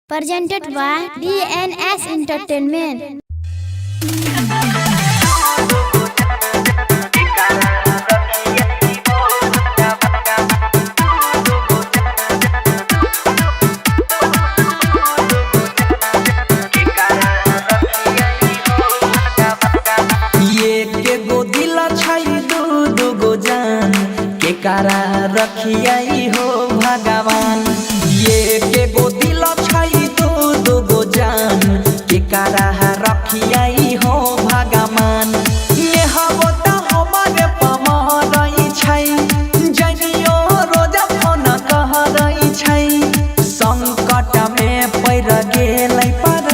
Presented by DNS Entertainment. कारा रखियाई हो भगवान ये के गो दिल छई दो गो जान के कारा रखियाई हो भगवान ये हबो त हमरे पमरई छई जनियो रोज फोन कह रही छई संकट में पड़ गेलै पर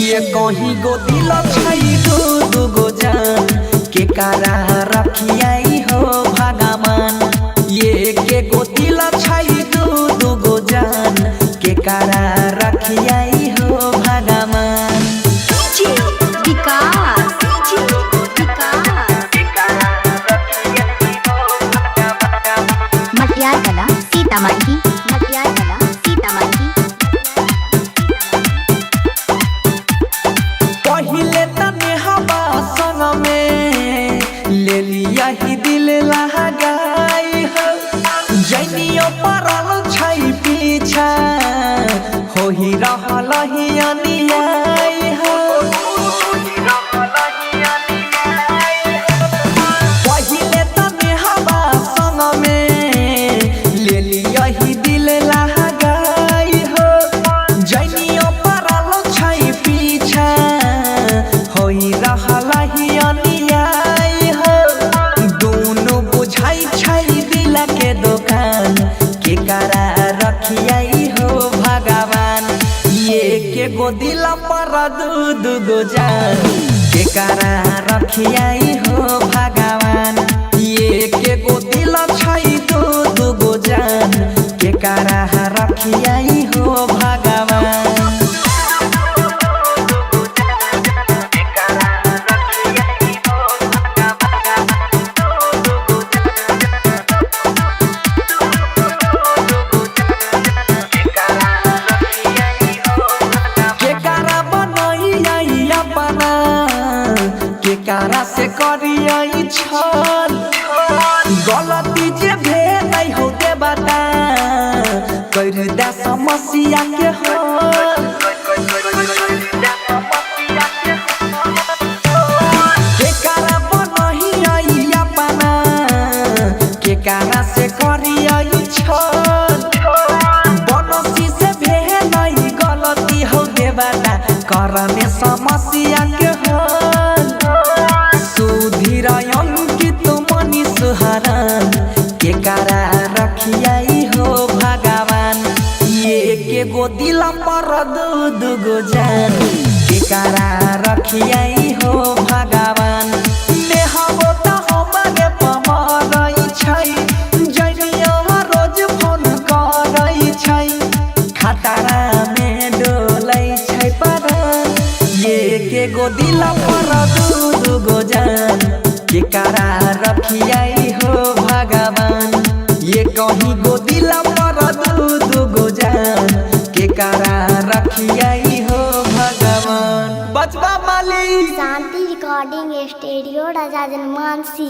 ये कहीं गो दिल छई दो गो जान के कारा रखियाई हो भगवान ये के गो दिल छई दो गो जान के कारा रखियाई हो भगवान। मटियार कला सीतामढ़ी पहिले तने हवा संग में ले लिया ही दिल लगाई हो जनियो परल छई पीछा हो ही रहल ही अनियाई हो पहिले तने हवा संग में ले लिया ही दिल लगाई हो जनियो परल छई पीछा हो ही रहल ही अनियाई हो दोनों बुझाई छई दिल के दुकान के कारा रखियाई हो भगवान ये के गो दिल पर दू गो जान के कारा रखियाई हो भगवान ये के गो दिल छई दू गो जान के कारा रखियाई हो भगवान। कारा से करियई छल गलती जे भेलै हो के बता कर दे समस्या के हल के कारा बनहियई अपना के कारा से करियई छल बनसी से भेलै गलती हो के बता कर में समस्या के हल के कारा रखियाई हो भगवान ये के गो दिल पर दू गो जान के कारा रखियाई हो भगवान ने हबो त हमरे पमरई छई जनियो रोज फोन करई छई खतरा में डोलै छई पर ये के गो दिल पर दू गो जान के कारा रखियाई हो भगवान ये कहीं गो दिल पर दू गो जान के कारा रखियाई हो भगवान। बचवा माली शांति रिकॉर्डिंग स्टूडियो राजा जनमानसी।